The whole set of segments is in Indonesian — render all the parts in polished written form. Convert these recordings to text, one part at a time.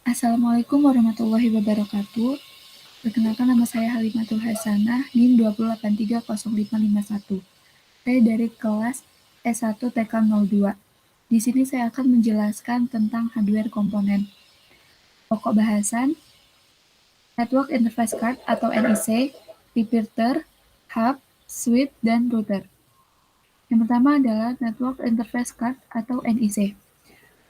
Assalamualaikum warahmatullahi wabarakatuh. Perkenalkan, nama saya Halimatul Hasanah, NIM 2830551. Saya dari kelas S1 TK02. Di sini saya akan menjelaskan tentang hardware komponen. Pokok bahasan, Network Interface Card atau NIC, repeater, hub, switch, dan router. Yang pertama adalah Network Interface Card atau NIC.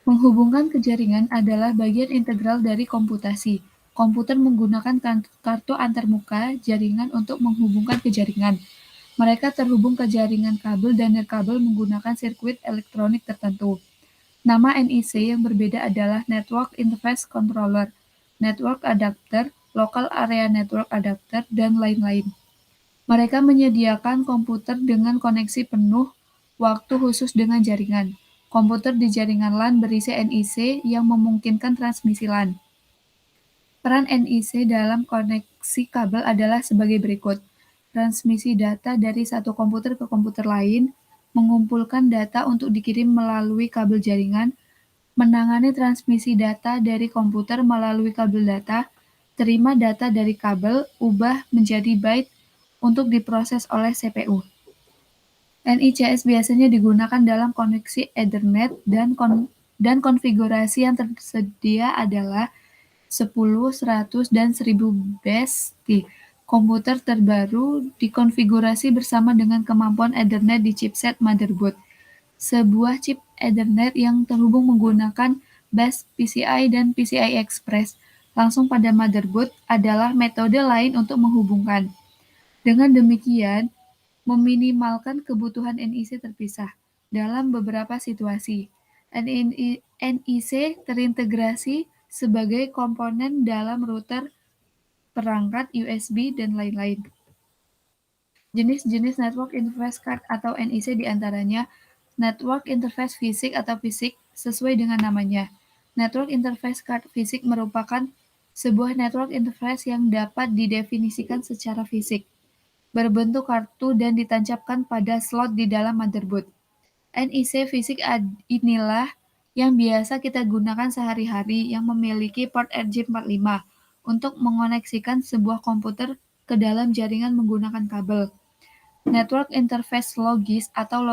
Menghubungkan ke jaringan adalah bagian integral dari komputasi. Komputer menggunakan kartu antarmuka jaringan untuk menghubungkan ke jaringan. Mereka terhubung ke jaringan kabel dan nirkabel menggunakan sirkuit elektronik tertentu. Nama NIC yang berbeda adalah Network Interface Controller, Network Adapter, Local Area Network Adapter, dan lain-lain. Mereka menyediakan komputer dengan koneksi penuh waktu khusus dengan jaringan. Komputer di jaringan LAN berisi NIC yang memungkinkan transmisi LAN. Peran NIC dalam koneksi kabel adalah sebagai berikut. Transmisi data dari satu komputer ke komputer lain, mengumpulkan data untuk dikirim melalui kabel jaringan, menangani transmisi data dari komputer melalui kabel data, terima data dari kabel, ubah menjadi byte untuk diproses oleh CPU. NICS biasanya digunakan dalam koneksi Ethernet dan konfigurasi yang tersedia adalah 10, 100, dan 1000 base. Komputer terbaru dikonfigurasi bersama dengan kemampuan Ethernet di chipset motherboard. Sebuah chip Ethernet yang terhubung menggunakan bus PCI dan PCI Express langsung pada motherboard adalah metode lain untuk menghubungkan. Dengan demikian, meminimalkan kebutuhan NIC terpisah. Dalam beberapa situasi, NIC terintegrasi sebagai komponen dalam router, perangkat USB, dan lain-lain. Jenis-jenis Network Interface Card atau NIC diantaranya Network Interface Fisik atau FISIC sesuai dengan namanya. Network Interface Card FISIC merupakan sebuah network interface yang dapat didefinisikan secara fisik, berbentuk kartu dan ditancapkan pada slot di dalam motherboard. NIC fisik inilah yang biasa kita gunakan sehari-hari yang memiliki port RJ45 untuk mengoneksikan sebuah komputer ke dalam jaringan menggunakan kabel. Network Interface Logis atau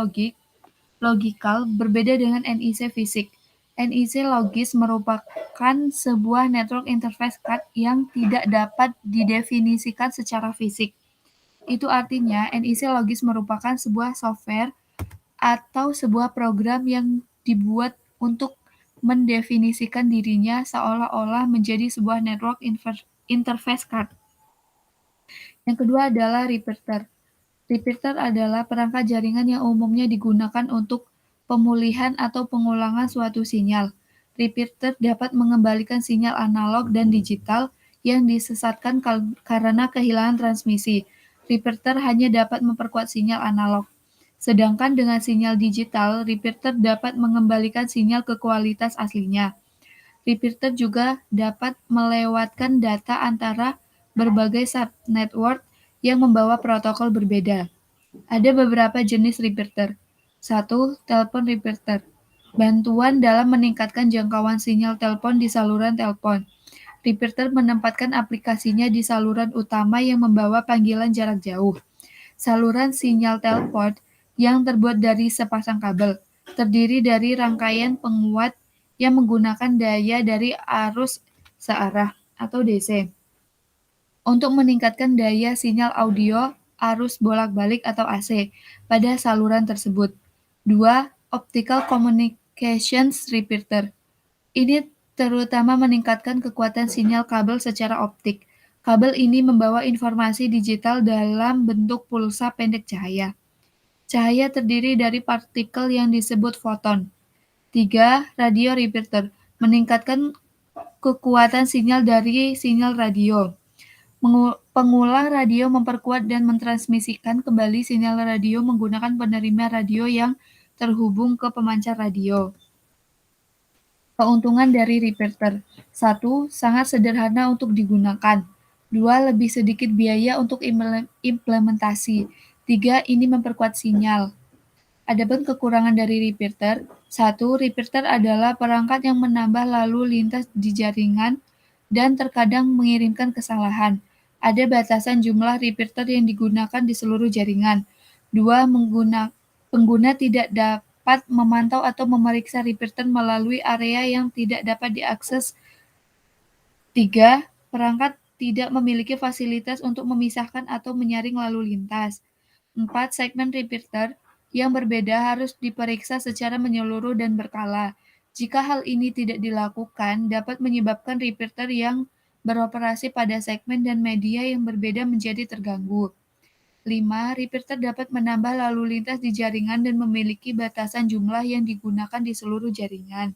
logical berbeda dengan NIC fisik. NIC logis merupakan sebuah network interface card yang tidak dapat didefinisikan secara fisik. Itu artinya NIC logis merupakan sebuah software atau sebuah program yang dibuat untuk mendefinisikan dirinya seolah-olah menjadi sebuah network interface card. Yang kedua adalah repeater. Repeater adalah perangkat jaringan yang umumnya digunakan untuk pemulihan atau pengulangan suatu sinyal. Repeater dapat mengembalikan sinyal analog dan digital yang disesatkan karena kehilangan transmisi. Repeater hanya dapat memperkuat sinyal analog. Sedangkan dengan sinyal digital, repeater dapat mengembalikan sinyal ke kualitas aslinya. Repeater juga dapat melewatkan data antara berbagai subnetwork yang membawa protokol berbeda. Ada beberapa jenis repeater. 1. Telepon repeater. Bantuan dalam meningkatkan jangkauan sinyal telepon di saluran telepon. Repeater menempatkan aplikasinya di saluran utama yang membawa panggilan jarak jauh. Saluran sinyal telepon yang terbuat dari sepasang kabel, terdiri dari rangkaian penguat yang menggunakan daya dari arus searah atau DC. Untuk meningkatkan daya sinyal audio arus bolak-balik atau AC pada saluran tersebut. 2. Optical Communications Repeater. Ini terutama meningkatkan kekuatan sinyal kabel secara optik. Kabel ini membawa informasi digital dalam bentuk pulsa pendek cahaya. Cahaya terdiri dari partikel yang disebut foton. 3. Radio repeater. Meningkatkan kekuatan sinyal dari sinyal radio. Pengulang radio memperkuat dan mentransmisikan kembali sinyal radio menggunakan penerima radio yang terhubung ke pemancar radio. Keuntungan dari repeater. 1. Sangat sederhana untuk digunakan. 2. Lebih sedikit biaya untuk implementasi. 3. Ini memperkuat sinyal. Adapun kekurangan dari repeater, 1. Repeater adalah perangkat yang menambah lalu lintas di jaringan dan terkadang mengirimkan kesalahan. Ada batasan jumlah repeater yang digunakan di seluruh jaringan. 2. Pengguna tidak dapat memantau atau memeriksa repeater melalui area yang tidak dapat diakses. 3. Perangkat tidak memiliki fasilitas untuk memisahkan atau menyaring lalu lintas. 4. Segmen repeater yang berbeda harus diperiksa secara menyeluruh dan berkala. Jika hal ini tidak dilakukan, dapat menyebabkan repeater yang beroperasi pada segmen dan media yang berbeda menjadi terganggu. 5. Repeater dapat menambah lalu lintas di jaringan dan memiliki batasan jumlah yang digunakan di seluruh jaringan.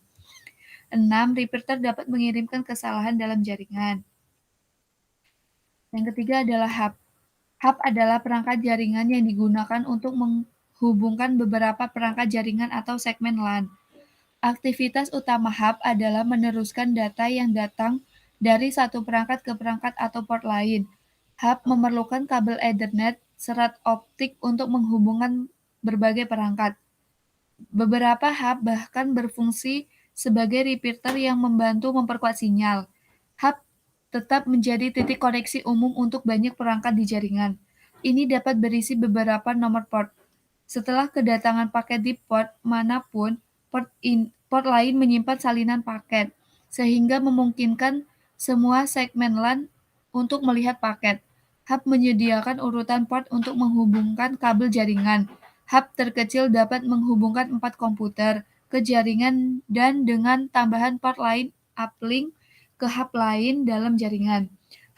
6. Repeater dapat mengirimkan kesalahan dalam jaringan. Yang ketiga adalah hub. Hub adalah perangkat jaringan yang digunakan untuk menghubungkan beberapa perangkat jaringan atau segmen LAN. Aktivitas utama hub adalah meneruskan data yang datang dari satu perangkat ke perangkat atau port lain. Hub memerlukan kabel Ethernet serat optik untuk menghubungkan berbagai perangkat. Beberapa hub bahkan berfungsi sebagai repeater yang membantu memperkuat sinyal. Hub tetap menjadi titik koneksi umum untuk banyak perangkat di jaringan. Ini dapat berisi beberapa nomor port. Setelah kedatangan paket di port manapun, port lain menyimpan salinan paket, sehingga memungkinkan semua segmen LAN untuk melihat paket. Hub menyediakan urutan port untuk menghubungkan kabel jaringan. Hub terkecil dapat menghubungkan 4 komputer ke jaringan dan dengan tambahan port lain uplink ke hub lain dalam jaringan.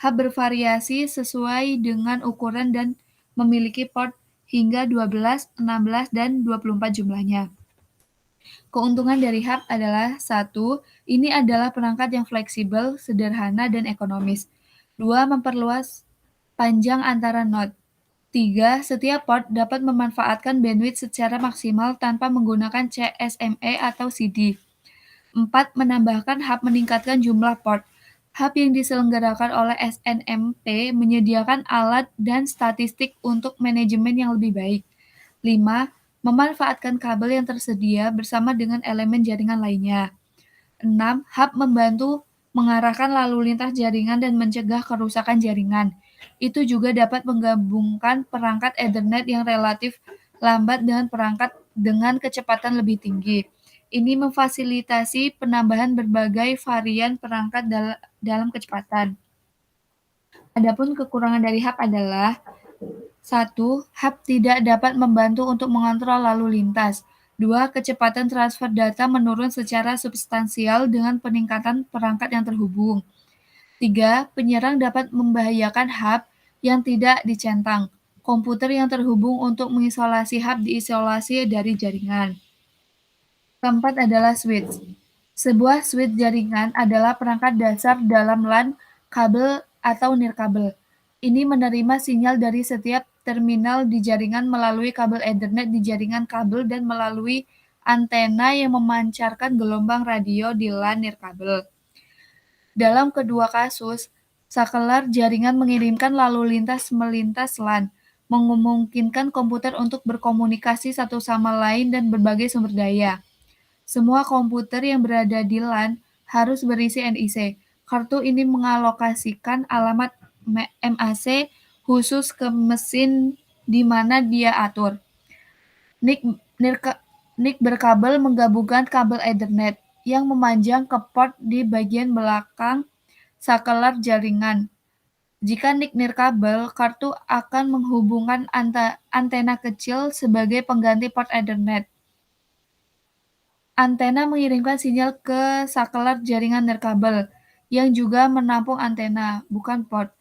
Hub bervariasi sesuai dengan ukuran dan memiliki port hingga 12, 16, dan 24 jumlahnya. Keuntungan dari hub adalah 1. Ini adalah perangkat yang fleksibel, sederhana, dan ekonomis. 2. Memperluas panjang antara node. 3. Setiap port dapat memanfaatkan bandwidth secara maksimal tanpa menggunakan CSMA atau CD. 4. Menambahkan hub meningkatkan jumlah port. Hub yang diselenggarakan oleh SNMP menyediakan alat dan statistik untuk manajemen yang lebih baik. 5. Memanfaatkan kabel yang tersedia bersama dengan elemen jaringan lainnya. 6. Hub membantu mengarahkan lalu lintas jaringan dan mencegah kerusakan jaringan. Itu juga dapat menggabungkan perangkat Ethernet yang relatif lambat dengan perangkat dengan kecepatan lebih tinggi. Ini memfasilitasi penambahan berbagai varian perangkat dalam kecepatan. Adapun kekurangan dari hub adalah 1. Hub tidak dapat membantu untuk mengontrol lalu lintas. 2. Kecepatan transfer data menurun secara substansial dengan peningkatan perangkat yang terhubung. 3. Penyerang dapat membahayakan hub yang tidak dicentang. Komputer yang terhubung untuk mengisolasi hub diisolasi dari jaringan. Keempat adalah switch. Sebuah switch jaringan adalah perangkat dasar dalam LAN, kabel, atau nirkabel. Ini menerima sinyal dari setiap terminal di jaringan melalui kabel Ethernet di jaringan kabel dan melalui antena yang memancarkan gelombang radio di LAN nirkabel. Dalam kedua kasus, sakelar jaringan mengirimkan lalu lintas melintas LAN, memungkinkan komputer untuk berkomunikasi satu sama lain dan berbagai sumber daya. Semua komputer yang berada di LAN harus berisi NIC. Kartu ini mengalokasikan alamat MAC khusus ke mesin di mana dia atur. NIC berkabel menggabungkan kabel Ethernet yang memanjang ke port di bagian belakang sakelar jaringan. Jika NIC nirkabel, kartu akan menghubungkan antena kecil sebagai pengganti port Ethernet. Antena mengirimkan sinyal ke sakelar jaringan nirkabel, yang juga menampung antena, bukan port.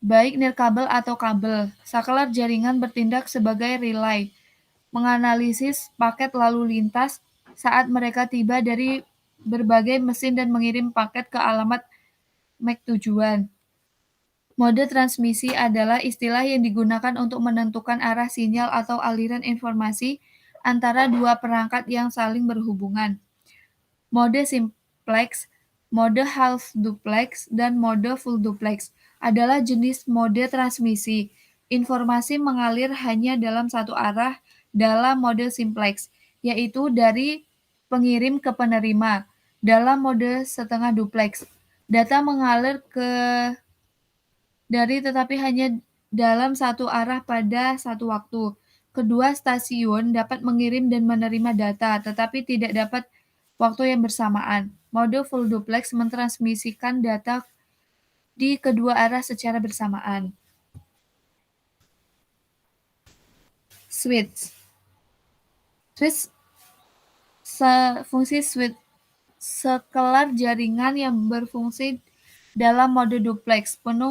Baik nirkabel atau kabel, sakelar jaringan bertindak sebagai relay, menganalisis paket lalu lintas saat mereka tiba dari berbagai mesin dan mengirim paket ke alamat MAC tujuan. Mode transmisi adalah istilah yang digunakan untuk menentukan arah sinyal atau aliran informasi antara dua perangkat yang saling berhubungan. Mode simplex, mode half duplex, dan mode full duplex adalah jenis mode transmisi. Informasi mengalir hanya dalam satu arah dalam mode simplex, yaitu dari pengirim ke penerima dalam mode setengah duplex. Data mengalir dari tetapi hanya dalam satu arah pada satu waktu. Kedua stasiun dapat mengirim dan menerima data, tetapi tidak dapat waktu yang bersamaan. Mode full duplex mentransmisikan data di kedua arah secara bersamaan. Switch. Fungsi switch sekelar jaringan yang berfungsi dalam mode duplex penuh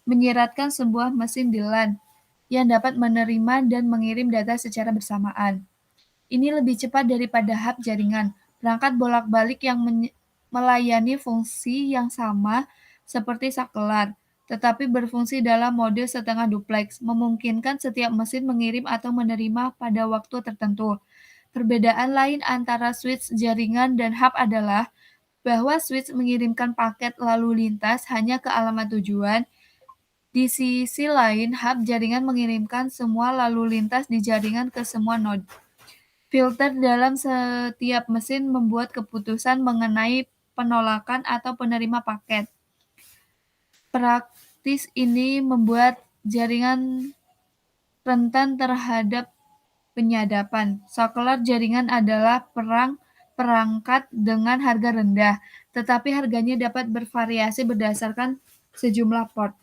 menyiratkan sebuah mesin di LAN yang dapat menerima dan mengirim data secara bersamaan. Ini lebih cepat daripada hub jaringan. Perangkat bolak-balik yang melayani fungsi yang sama seperti sakelar, tetapi berfungsi dalam mode setengah duplex, memungkinkan setiap mesin mengirim atau menerima pada waktu tertentu. Perbedaan lain antara switch jaringan dan hub adalah bahwa switch mengirimkan paket lalu lintas hanya ke alamat tujuan. Di sisi lain, hub jaringan mengirimkan semua lalu lintas di jaringan ke semua node. Filter dalam setiap mesin membuat keputusan mengenai penolakan atau penerima paket. Praktis ini membuat jaringan rentan terhadap penyadapan. Sakelar jaringan adalah perangkat dengan harga rendah, tetapi harganya dapat bervariasi berdasarkan sejumlah port.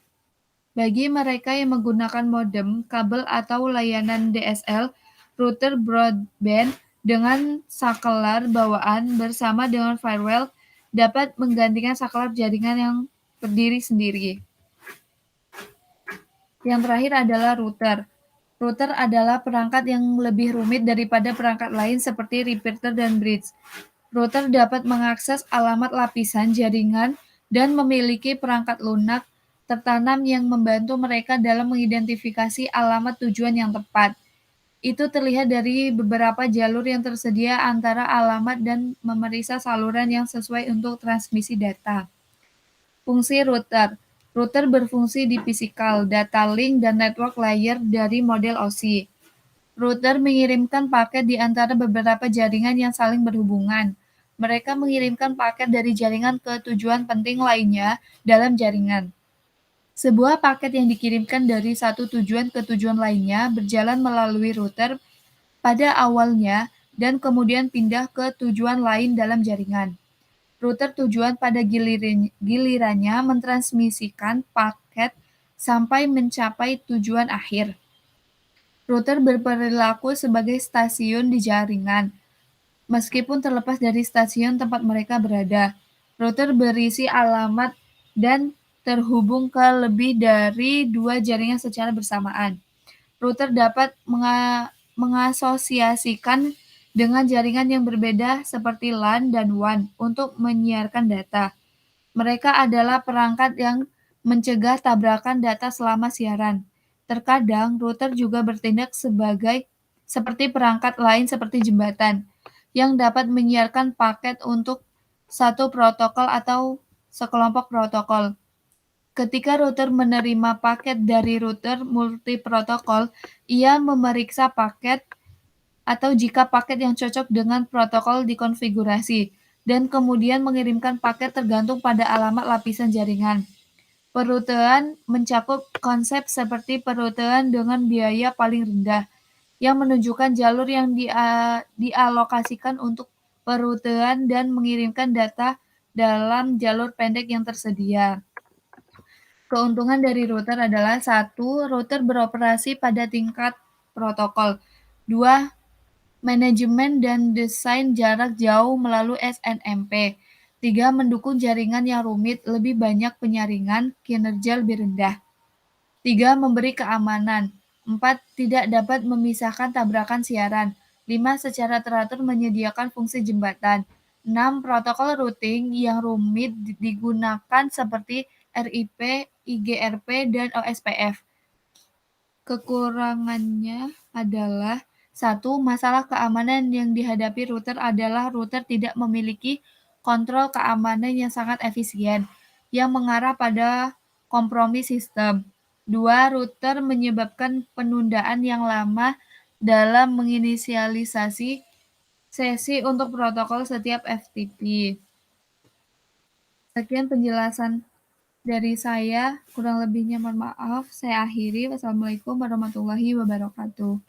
Bagi mereka yang menggunakan modem, kabel atau layanan DSL, router broadband dengan sakelar bawaan bersama dengan firewall dapat menggantikan sakelar jaringan yang berdiri sendiri. Yang terakhir adalah router. Router adalah perangkat yang lebih rumit daripada perangkat lain seperti repeater dan bridge. Router dapat mengakses alamat lapisan jaringan dan memiliki perangkat lunak tertanam yang membantu mereka dalam mengidentifikasi alamat tujuan yang tepat. Itu terlihat dari beberapa jalur yang tersedia antara alamat dan memeriksa saluran yang sesuai untuk transmisi data. Fungsi router. Router berfungsi di physical, data link, dan network layer dari model OSI. Router mengirimkan paket di antara beberapa jaringan yang saling berhubungan. Mereka mengirimkan paket dari jaringan ke tujuan penting lainnya dalam jaringan. Sebuah paket yang dikirimkan dari satu tujuan ke tujuan lainnya berjalan melalui router pada awalnya dan kemudian pindah ke tujuan lain dalam jaringan. Router tujuan pada gilirannya mentransmisikan paket sampai mencapai tujuan akhir. Router berperilaku sebagai stasiun di jaringan, meskipun terlepas dari stasiun tempat mereka berada. Router berisi alamat dan terhubung ke lebih dari dua jaringan secara bersamaan. Router dapat mengasosiasikan dengan jaringan yang berbeda seperti LAN dan WAN untuk menyiarkan data. Mereka adalah perangkat yang mencegah tabrakan data selama siaran. Terkadang, router juga bertindak seperti perangkat lain seperti jembatan, yang dapat menyiarkan paket untuk satu protokol atau sekelompok protokol. Ketika router menerima paket dari router multiprotokol, ia memeriksa paket atau jika paket yang cocok dengan protokol dikonfigurasi, dan kemudian mengirimkan paket tergantung pada alamat lapisan jaringan. Perroutean mencakup konsep seperti perroutean dengan biaya paling rendah, yang menunjukkan jalur yang dialokasikan untuk perroutean dan mengirimkan data dalam jalur pendek yang tersedia. Keuntungan dari router adalah 1. Router beroperasi pada tingkat protokol. 2. Manajemen dan desain jarak jauh melalui SNMP. 3. Mendukung jaringan yang rumit, lebih banyak penyaringan, kinerja lebih rendah. 3. Memberi keamanan. 4. Tidak dapat memisahkan tabrakan siaran. 5. Secara teratur menyediakan fungsi jembatan. 6. Protokol routing yang rumit digunakan seperti RIP, IGRP, dan OSPF. Kekurangannya adalah 1. Masalah keamanan yang dihadapi router adalah router tidak memiliki kontrol keamanan yang sangat efisien, yang mengarah pada kompromi sistem. 2. Router menyebabkan penundaan yang lama dalam menginisialisasi sesi untuk protokol setiap FTP. Sekian penjelasan dari saya, kurang lebihnya mohon maaf. Saya akhiri. Wassalamualaikum warahmatullahi wabarakatuh.